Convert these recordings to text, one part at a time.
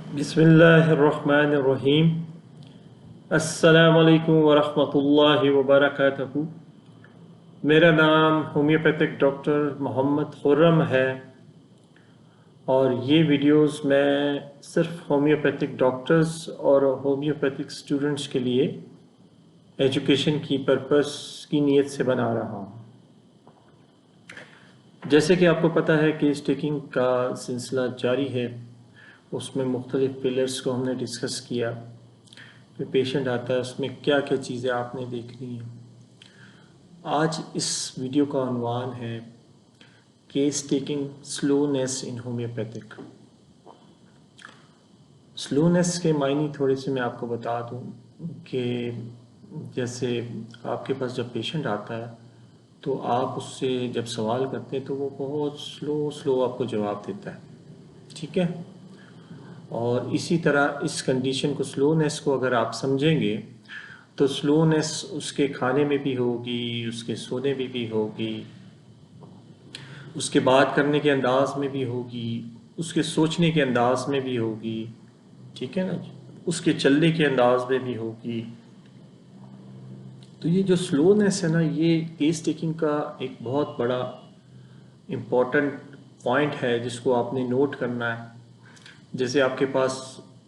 बिस्मिल्लाहिर्रहमानिर्रहीम। अस्सलामुअलैकुम वरहमतुल्लाहि वबरकातुहू। मेरा नाम होम्योपैथिक डॉक्टर मोहम्मद खुर्रम है और ये वीडियोस मैं सिर्फ होम्योपैथिक डॉक्टर्स और होम्योपैथिक स्टूडेंट्स के लिए एजुकेशन की पर्पस की नीयत से बना रहा हूँ। जैसे कि आपको पता है केस टेकिंग का सिलसिला जारी है, उसमें मुख्तलिफ पिलर्स को हमने डिस्कस किया। फिर पेशेंट आता है, उसमें क्या क्या चीज़ें आपने देखनी है। आज इस वीडियो का उन्वान है केस टेकिंग स्लोनेस इन होम्योपैथिक। स्लोनेस के मायने थोड़े से मैं आपको बता दूं कि जैसे आपके पास जब पेशेंट आता है तो आप उससे जब सवाल करते हैं तो वो बहुत स्लो आपको जवाब देता है, ठीक है। और इसी तरह इस कंडीशन को, स्लोनेस को अगर आप समझेंगे तो स्लोनेस उसके खाने में भी होगी, उसके सोने में भी होगी, उसके बात करने के अंदाज में भी होगी, उसके सोचने के अंदाज में भी होगी, ठीक है ना, उसके चलने के अंदाज में भी होगी। तो ये जो स्लोनेस है ना, ये केस टेकिंग का एक बहुत बड़ा इम्पोर्टेंट पॉइंट है जिसको आपने नोट करना है। जैसे आपके पास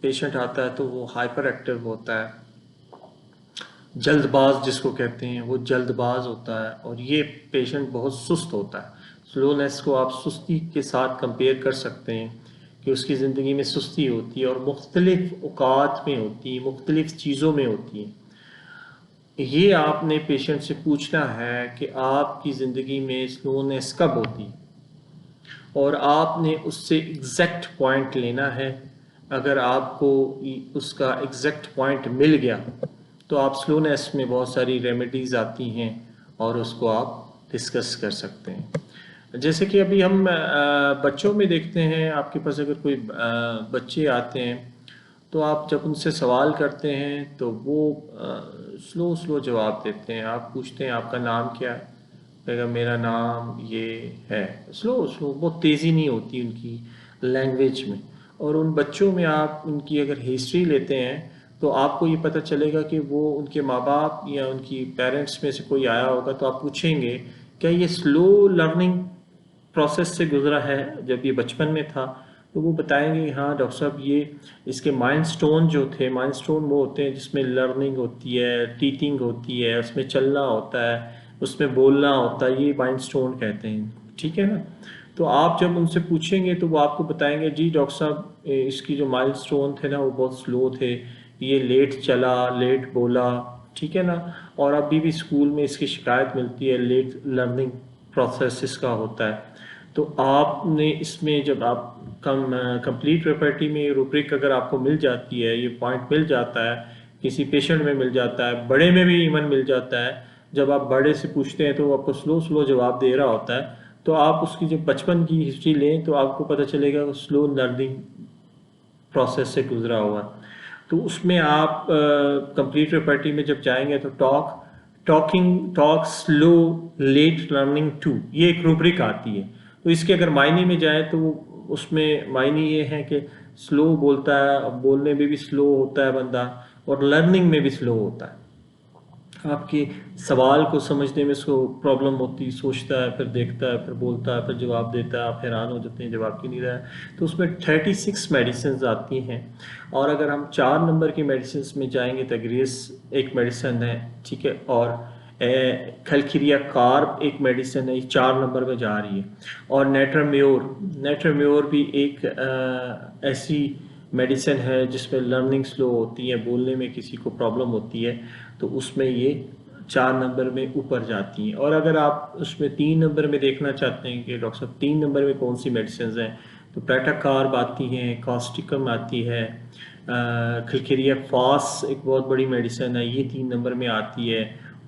पेशेंट आता है तो वो हाइपर एक्टिव होता है, जल्दबाज जिसको कहते हैं, वो जल्दबाज होता है, और ये पेशेंट बहुत सुस्त होता है। स्लोनेस को आप सुस्ती के साथ कंपेयर कर सकते हैं कि उसकी ज़िंदगी में सुस्ती होती है और मुख्तलिफ़ औकात में होती है, मुख्तलिफ़ चीज़ों में होती है। ये आपने पेशेंट से पूछना है कि आपकी ज़िंदगी में स्लोनेस कब होती है, और आपने उससे एग्जैक्ट पॉइंट लेना है। अगर आपको उसका एग्जैक्ट पॉइंट मिल गया तो आप स्लोनेस में बहुत सारी रेमेडीज़ आती हैं और उसको आप डिस्कस कर सकते हैं। जैसे कि अभी हम बच्चों में देखते हैं, आपके पास अगर कोई बच्चे आते हैं तो आप जब उनसे सवाल करते हैं तो वो स्लो जवाब देते हैं। आप पूछते हैं आपका नाम क्या है, कहेगा मेरा नाम ये है। स्लो बहुत तेज़ी नहीं होती उनकी लैंग्वेज में। और उन बच्चों में आप उनकी अगर हिस्ट्री लेते हैं तो आपको ये पता चलेगा कि वो उनके माँ बाप या उनकी पेरेंट्स में से कोई आया होगा, तो आप पूछेंगे क्या ये स्लो लर्निंग प्रोसेस से गुजरा है जब ये बचपन में था, तो वो बताएंगे हाँ डॉक्टर साहब, ये इसके माइलस्टोन जो थे, माइलस्टोन वो होते हैं जिसमें लर्निंग होती है, टीचिंग होती है, उसमें चलना होता है, उसमें बोलना होता है, ये माइलस्टोन कहते हैं, ठीक है ना। तो आप जब उनसे पूछेंगे तो वो आपको बताएंगे जी डॉक्टर साहब, इसकी जो माइलस्टोन थे ना वो बहुत स्लो थे, ये लेट चला, लेट बोला, ठीक है ना। और अभी भी स्कूल में इसकी शिकायत मिलती है, लेट लर्निंग प्रोसेस इसका होता है। तो आपने इसमें जब आप कंप्लीट प्रॉपर्टी में रूब्रिक अगर आपको मिल जाती है, ये पॉइंट मिल जाता है, किसी पेशेंट में मिल जाता है, बड़े में भी इवन मिल जाता है, जब आप बड़े से पूछते हैं तो वो आपको स्लो जवाब दे रहा होता है, तो आप उसकी जब बचपन की हिस्ट्री लें तो आपको पता चलेगा स्लो लर्निंग प्रोसेस से गुजरा हुआ। तो उसमें आप कंप्लीट प्रॉपर्टी में जब जाएंगे तो talk slow let learning to, ये एक रूब्रिक आती है। तो इसके अगर मायने में जाए तो उसमें मायने ये है कि स्लो बोलता है, बोलने में भी स्लो होता है बंदा, और लर्निंग में भी स्लो होता है। आपके सवाल को समझने में उसको प्रॉब्लम होती, सोचता है, फिर देखता है, फिर बोलता है, फिर जवाब देता है, आप हैरान हो जाते हैं जवाब क्यों नहीं रहा है। तो उसमें 36 मेडिसिन आती हैं। और अगर हम 4 नंबर की मेडिसिन में जाएंगे तो एग्रेस एक मेडिसिन है, ठीक है, और खलखिरिया कार्ब एक मेडिसिन है, 4 नंबर में जा रही है। और नेट्राम्योर भी एक ऐसी मेडिसिन है जिसमें लर्निंग स्लो होती है, बोलने में किसी को प्रॉब्लम होती है, तो उसमें ये 4 नंबर में ऊपर जाती हैं। और अगर आप उसमें 3 नंबर में देखना चाहते हैं कि डॉक्टर साहब 3 नंबर में कौन सी मेडिसिन हैं, तो प्रेटाकार्ब आती हैं, कॉस्टिकम आती है, खिलखिरिया फास एक बहुत बड़ी मेडिसिन है, ये 3 नंबर में आती है,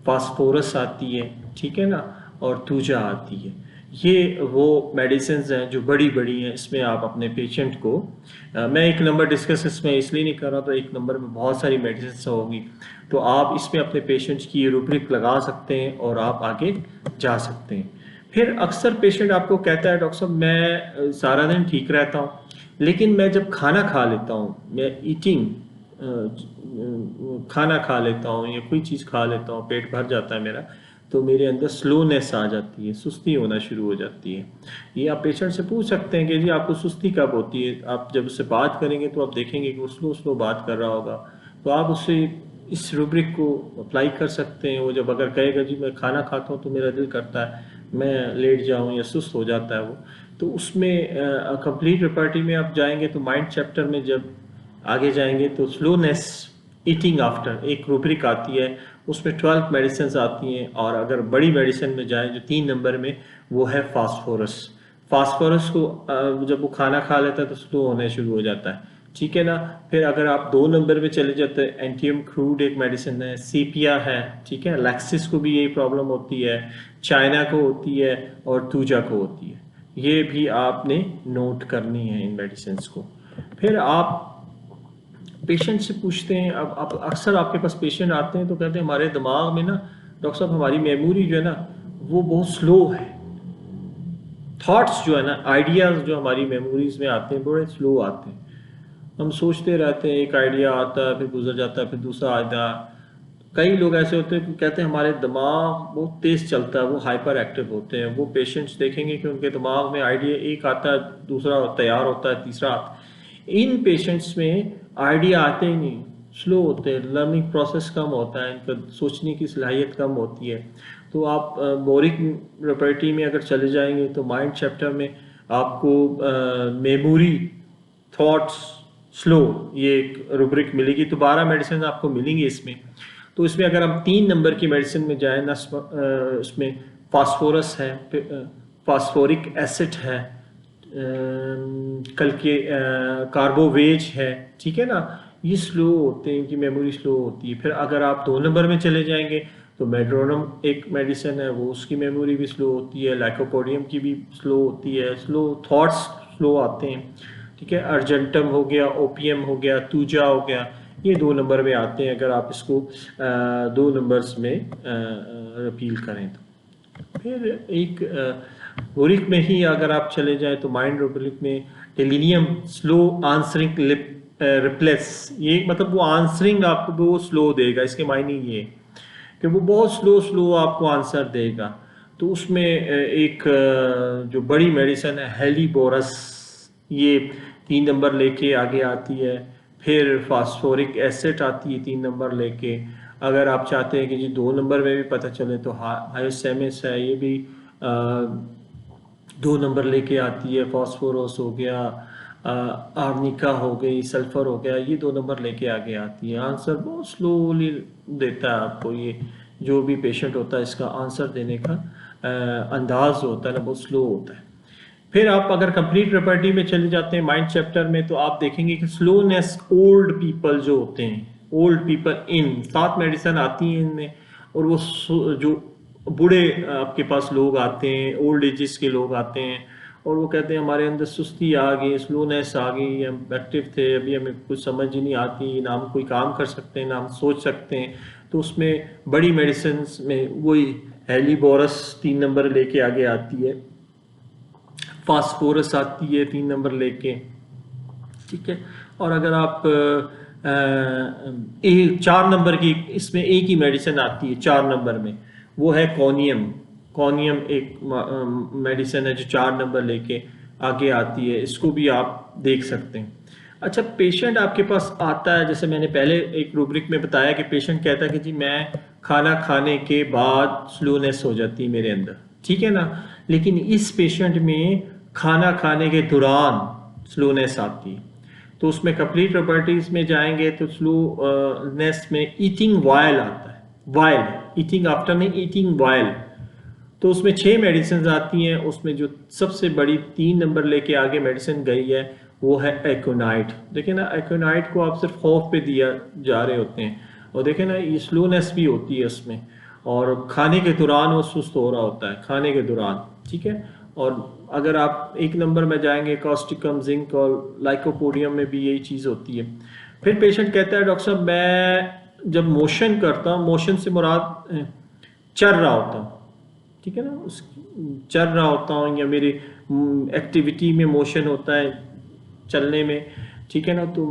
फास्फोरस आती है, ठीक है ना, और तूजा आती है। ये वो मेडिसिन हैं जो बड़ी बड़ी हैं। इसमें आप अपने पेशेंट को मैं एक नंबर डिस्कस इसमें इसलिए नहीं कर रहा, तो एक नंबर में बहुत सारी मेडिसिन होगी, तो आप इसमें अपने पेशेंट्स की रूब्रिक लगा सकते हैं और आप आगे जा सकते हैं। फिर अक्सर पेशेंट आपको कहता है डॉक्टर साहब मैं सारा दिन ठीक रहता हूँ, लेकिन मैं जब खाना खा लेता हूँ, मैं ईटिंग खाना खा लेता हूँ या कोई चीज़ खा लेता हूँ, पेट भर जाता है मेरा, तो मेरे अंदर स्लोनेस आ जाती है, सुस्ती होना शुरू हो जाती है। ये आप पेशेंट से पूछ सकते हैं कि जी आपको सुस्ती कब होती है। आप जब उससे बात करेंगे तो आप देखेंगे कि वो स्लो स्लो बात कर रहा होगा, तो आप उससे इस रूब्रिक को अप्लाई कर सकते हैं। वो जब अगर कहेगा जी मैं खाना खाता हूँ तो मेरा दिल करता है मैं लेट जाऊँ या सुस्त हो जाता है वो, तो उसमें कंप्लीट रेपर्टी में आप जाएंगे तो माइंड चैप्टर में जब आगे जाएंगे तो स्लोनेस ईटिंग आफ्टर एक रूब्रिक आती है, उसमें 12 मेडिसिन आती हैं। और अगर बड़ी मेडिसिन में जाए जो 3 नंबर में, वो है फास्फोरस। फास्फोरस को जब वो खाना खा लेता है तो स्लो होने शुरू हो जाता है, ठीक है ना। फिर अगर आप 2 नंबर में चले जाते हैं, एंटियम क्रूड एक मेडिसिन है, सीपिया है, ठीक है, लैक्सिस को भी यही प्रॉब्लम होती है, चाइना को होती है और तूजा को होती है। ये भी आपने नोट करनी है इन मेडिसिन को। फिर आप पेशेंट से पूछते हैं, अब आप अक्सर आपके पास पेशेंट आते हैं तो कहते हैं हमारे दिमाग में ना डॉक्टर साहब हमारी मेमोरी जो है ना वो बहुत स्लो है, थॉट्स जो है ना, आइडियाज जो हमारी मेमोरीज में आते हैं बड़े स्लो आते हैं। हम सोचते रहते हैं, एक आइडिया आता है फिर गुजर जाता है, फिर दूसरा आता है। कई लोग ऐसे होते हैं कि कहते हैं हमारे दिमाग बहुत तेज चलता है, वो हाइपर एक्टिव होते हैं। वो पेशेंट्स देखेंगे कि उनके दिमाग में आइडिया एक आता है, दूसरा तैयार होता है, तीसरा आता है। इन पेशेंट्स में आइडिया आते ही नहीं, स्लो होते हैं, लर्निंग प्रोसेस कम होता है, इनका सोचने की सलाहियत कम होती है। तो आप बोरिक रेपर्टी में अगर चले जाएंगे तो माइंड चैप्टर में आपको मेमोरी, थॉट्स, स्लो, ये एक रूब्रिक मिलेगी। तो 12 मेडिसिन आपको मिलेंगी इसमें। तो इसमें अगर हम 3 नंबर की मेडिसिन में जाए ना, इसमें फास्फोरस है, फास्फोरिक एसिड है, कल के कार्बोवेज है, ठीक है ना। ये स्लो होते हैं, इनकी मेमोरी स्लो होती है। फिर अगर आप 2 नंबर में चले जाएंगे तो मेड्रोनम एक मेडिसिन है, वो उसकी मेमोरी भी स्लो होती है, लाइकोपोडियम की भी स्लो होती है, स्लो थॉट्स स्लो आते हैं, ठीक है। अर्जेंटम हो गया, ओपीएम हो गया, तूजा हो गया, ये 2 नंबर में आते हैं अगर आप इसको 2 नंबर्स में अपील करें तो। फिर एक बोरिक में ही अगर आप चले जाएं तो माइंड रूब्रिक में टेलिनियम स्लो आंसरिंग रिप्लेस, ये मतलब वो आंसरिंग आपको वो स्लो देगा, इसके मायने ये कि वो बहुत स्लो स्लो आपको आंसर देगा। तो उसमें एक जो बड़ी मेडिसिन है हेलीबोरस, ये 3 नंबर लेके आगे आती है। फिर फास्फोरिक एसिड आती है 3 नंबर लेके। अगर आप चाहते हैं कि जी 2 नंबर में भी पता चले तो हायोसेमिस है, ये भी 2 नंबर लेके आती है। फास्फोरस हो गया, आर्निका हो गई, सल्फर हो गया, ये 2 नंबर लेके आगे आती है। आंसर बहुत स्लोली देता है आपको, ये जो भी पेशेंट होता है इसका आंसर देने का अंदाज होता है ना बहुत स्लो होता है। फिर आप अगर कंप्लीट रेपर्टी में चले जाते हैं माइंड चैप्टर में तो आप देखेंगे कि स्लोनेस ओल्ड पीपल जो होते हैं, ओल्ड पीपल इन 7 मेडिसिन आती हैं इनमें। और वो जो बूढ़े आपके पास लोग आते हैं, ओल्ड एजेस के लोग आते हैं और वो कहते हैं हमारे अंदर सुस्ती आ गई, स्लोनेस आ गई, हम एक्टिव थे, अभी हमें कुछ समझ ही नहीं आती, ना हम कोई काम कर सकते हैं ना हम सोच सकते हैं। तो उसमें बड़ी मेडिसिन में वही हेलीबोरस 3 नंबर लेके आगे आती है, फास्फोरस आती है 3 नंबर लेके, ठीक है। और अगर आप 4 नंबर की, इसमें एक ही मेडिसिन आती है 4 नंबर में, वो है कोनियम। कोनियम एक मेडिसिन है जो 4 नंबर लेके आगे आती है, इसको भी आप देख सकते हैं। अच्छा, पेशेंट आपके पास आता है, जैसे मैंने पहले एक रूब्रिक में बताया कि पेशेंट कहता है कि जी मैं खाना खाने के बाद स्लोनेस हो जाती है मेरे अंदर, ठीक है ना। लेकिन इस पेशेंट में खाना खाने के दौरान स्लोनेस आती है। तो उसमें कंप्लीट प्रॉपर्टीज में जाएंगे तो स्लोनेस में ईटिंग वाइल आता है, वाइल, ईटिंग आफ्टर नहीं, ईटिंग वाइल। तो उसमें 6 मेडिसिन आती हैं, उसमें जो सबसे बड़ी 3 नंबर लेके आगे मेडिसिन गई है वो है एकोनाइट। देखिए ना, एकोनाइट को आप सिर्फ खौफ पे दिया जा रहे होते हैं और देखें ना ये स्लोनेस भी होती है उसमें, और खाने के दौरान वो सुस्त हो रहा होता है खाने के दौरान, ठीक है। और अगर आप 1 नंबर में जाएंगे कॉस्टिकम, जिंक और लाइकोपोडियम में भी यही चीज़ होती है। फिर पेशेंट कहता है डॉक्टर साहब मैं जब मोशन करता हूँ, मोशन से मुराद चल रहा होता हूँ, ठीक है ना, उस चल रहा होता हूँ या मेरी एक्टिविटी में मोशन होता है, चलने में, ठीक है ना, तो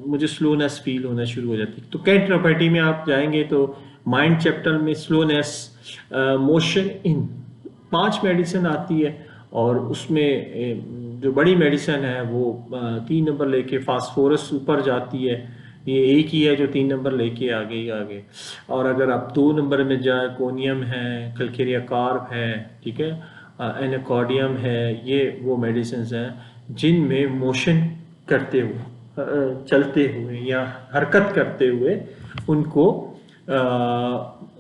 मुझे स्लोनेस फील होना शुरू हो जाती है। तो कैंट प्रॉपर्टी में आप जाएंगे तो माइंड चैप्टर में स्लोनेस, मोशन इन 5 मेडिसिन आती है, और उसमें जो बड़ी मेडिसिन है वो 3 नंबर लेके फास्फोरस ऊपर जाती है। ये एक ही है जो 3 नंबर लेके आगे। और अगर आप 2 नंबर में जाए, कोनियम है, कलकेरिया कार्ब है, ठीक है, एनाकॉर्डियम है, ये वो मेडिसिन हैं जिनमें मोशन करते हुए, चलते हुए या हरकत करते हुए उनको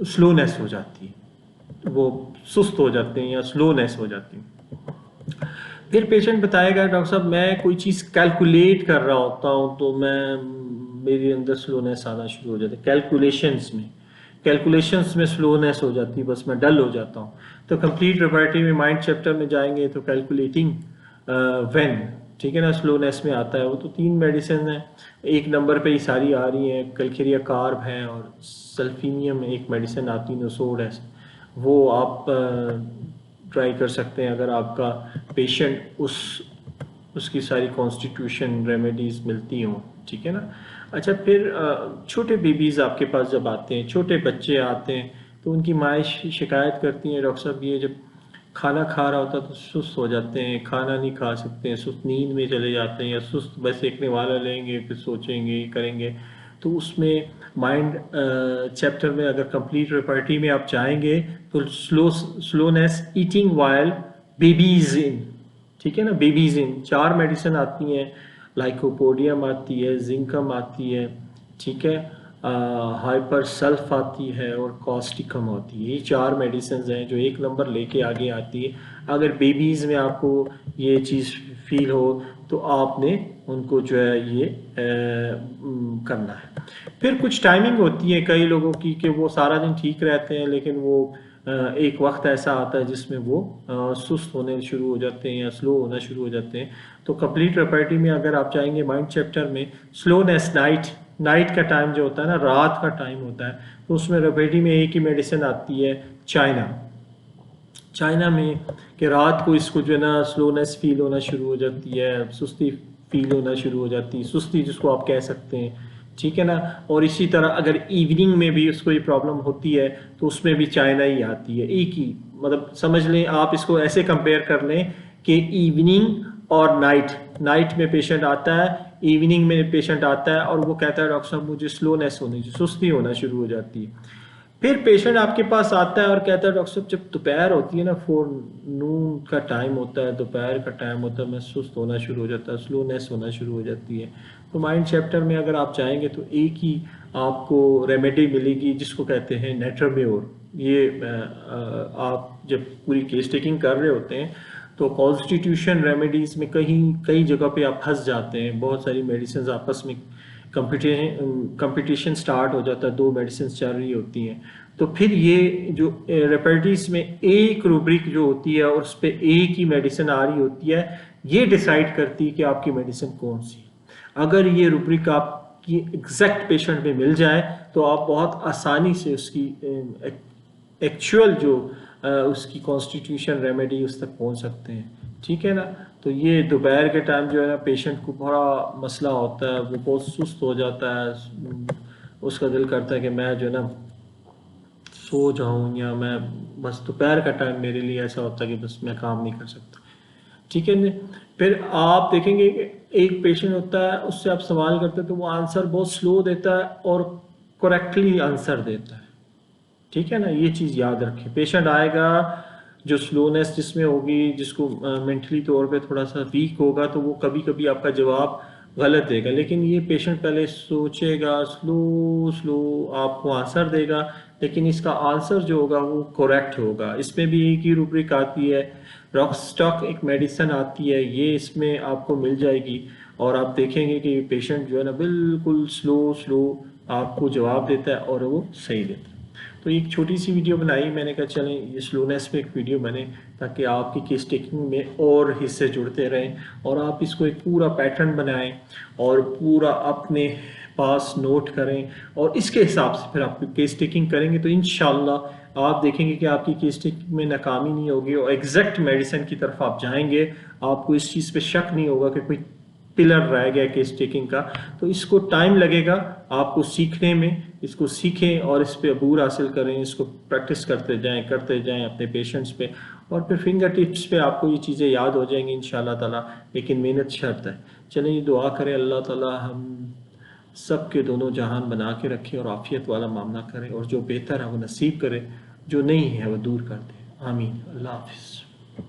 स्लोनेस हो जाती है, वो सुस्त हो जाते हैं या स्लोनेस हो जाती है। फिर पेशेंट बताएगा डॉक्टर साहब मैं कोई चीज़ कैलकुलेट कर रहा होता हूँ तो मेरे अंदर स्लोनेस आना शुरू हो जाता है, कैलकुलेशंस में स्लोनेस हो जाती है, बस मैं डल हो जाता हूँ। तो कंप्लीट रेपर्टरी में माइंड चैप्टर में जाएंगे तो कैलकुलेटिंग व्हेन, ठीक है ना, स्लोनेस में आता है वो। तो 3 मेडिसिन है, 1 नंबर पे ही सारी आ रही हैं, कलकेरिया कार्ब है और सल्फीनियम एक मेडिसिन आती है नोसोडेस, वो आप ट्राई कर सकते हैं अगर आपका पेशेंट उसकी सारी कॉन्स्टिट्यूशन रेमेडीज़ मिलती हों, ठीक है ना। अच्छा, फिर छोटे बेबीज़ आपके पास जब आते हैं, छोटे बच्चे आते हैं, तो उनकी माएँ शिकायत करती हैं डॉक्टर साहब ये जब खाना खा रहा होता तो सुस्त हो जाते हैं, खाना नहीं खा सकते हैं, सुस्त नींद में चले जाते हैं, या सुस्त बस एकने वाला लेंगे फिर सोचेंगे करेंगे। तो उसमें माइंड चैप्टर में अगर कंप्लीट रेपर्टरी में आप चाहेंगे तो स्लोनेस ईटिंग वाइल बेबीज इन, ठीक है ना, बेबीज इन 4 मेडिसिन आती हैं, लाइकोपोडियम आती है, जिंकम आती है, ठीक है, हाइपर सल्फ आती है और कॉस्टिकम होती है। ये 4 मेडिसिन हैं जो 1 नंबर लेके आगे आती है। अगर बेबीज़ में आपको ये चीज़ फील हो तो आपने उनको जो है ये करना है। फिर कुछ टाइमिंग होती है कई लोगों की कि वो सारा दिन ठीक रहते हैं, लेकिन वो एक वक्त ऐसा आता है जिसमें वो सुस्त होने शुरू हो जाते हैं या स्लो होना शुरू हो जाते हैं। तो कंप्लीट रेपर्टरी में अगर आप चाहेंगे माइंड चैप्टर में स्लोनेस नाइट का टाइम जो होता है ना, रात का टाइम होता है, तो उसमें रेपर्टरी में एक ही मेडिसिन आती है चाइना में, कि रात को इसको जो है ना स्लोनेस फील होना शुरू हो जाती है, सुस्ती फील होना शुरू हो जाती है, सुस्ती जिसको आप कह सकते हैं, ठीक है ना। और इसी तरह अगर इवनिंग में भी उसको ये प्रॉब्लम होती है तो उसमें भी चाइना ही आती है, एक ही, मतलब समझ लें आप इसको ऐसे कंपेयर कर लें कि इवनिंग और नाइट में पेशेंट आता है, इवनिंग में पेशेंट आता है और वो कहता है डॉक्टर साहब मुझे स्लोनेस होनी, सुस्ती होना शुरू हो जाती है। फिर पेशेंट आपके पास आता है और कहता है डॉक्टर साहब जब दोपहर होती है ना, 4 नून का टाइम होता है, दोपहर का टाइम होता है, मैं सुस्त होना शुरू हो जाता है, स्लोनेस होना शुरू हो जाती है। तो माइंड चैप्टर में अगर आप चाहेंगे तो एक ही आपको रेमेडी मिलेगी जिसको कहते हैं नेट्रोम्योर। ये आप जब पूरी केस टेकिंग कर रहे होते हैं तो कॉन्स्टिट्यूशन रेमेडीज़ में कई जगह पे आप फंस जाते हैं, बहुत सारी मेडिसिन आपस में कंपटीशन स्टार्ट हो जाता है, 2 मेडिसिन चल रही होती हैं, तो फिर ये जो रेपर्टीज में एक रूब्रिक जो होती है और उस पर एक ही मेडिसिन आ रही होती है, ये डिसाइड करती है कि आपकी मेडिसिन कौन सी है। अगर ये रूब्रिक आपकी एग्जैक्ट पेशेंट में मिल जाए तो आप बहुत आसानी से उसकी एक्चुअल जो उसकी कॉन्स्टिट्यूशन रेमेडी उस तक पहुंच सकते हैं, ठीक है ना। तो ये दोपहर के टाइम जो है ना पेशेंट को बड़ा मसला होता है, वो बहुत सुस्त हो जाता है, उसका दिल करता है कि मैं जो है ना सो जाऊं, या मैं बस दोपहर का टाइम मेरे लिए ऐसा होता है कि बस मैं काम नहीं कर सकता, ठीक है ना। फिर आप देखेंगे कि एक पेशेंट होता है, उससे आप सवाल करते हैं तो वो आंसर बहुत स्लो देता है और करेक्टली आंसर देता है, ठीक है ना। ये चीज़ याद रखें, पेशेंट आएगा जो स्लोनेस जिसमें होगी, जिसको मेंटली तौर पे थोड़ा सा वीक होगा, तो वो कभी कभी आपका जवाब गलत देगा, लेकिन ये पेशेंट पहले सोचेगा, स्लो आपको आंसर देगा, लेकिन इसका आंसर जो होगा वो करेक्ट होगा। इसमें भी एक ही रूब्रिक आती है, रॉकस्टॉक एक मेडिसिन आती है, ये इसमें आपको मिल जाएगी और आप देखेंगे कि पेशेंट जो है ना बिल्कुल स्लो आपको जवाब देता है और वो सही देता है। तो एक छोटी सी वीडियो बनाई मैंने, कहा चलें ये स्लोनेस पे एक वीडियो बने ताकि आपकी केस टेकिंग में और हिस्से जुड़ते रहें और आप इसको एक पूरा पैटर्न बनाएं और पूरा अपने पास नोट करें, और इसके हिसाब से फिर आप केस टेकिंग करेंगे तो इंशाल्लाह आप देखेंगे कि आपकी केस टेकिंग में नाकामी नहीं होगी और एग्जैक्ट मेडिसिन की तरफ आप जाएंगे। आपको इस चीज़ पे शक नहीं होगा कि कोई पिलर रह गया केस टेकिंग का। तो इसको टाइम लगेगा आपको सीखने में, इसको सीखें और इस पे अबूर हासिल करें, इसको प्रैक्टिस करते जाएं अपने पेशेंट्स पे, और फिर फिंगर टिप्स पे आपको ये चीज़ें याद हो जाएंगी इंशाल्लाह ताला। लेकिन मेहनत शर्त है। चलें ये दुआ करें अल्लाह ताला हम सब के दोनों जहान बना के रखे और आफियत वाला मामला करे, और जो बेहतर है वो नसीब करे, जो नहीं है वो दूर कर दे। आमीन। अल्लाह हाफिज़।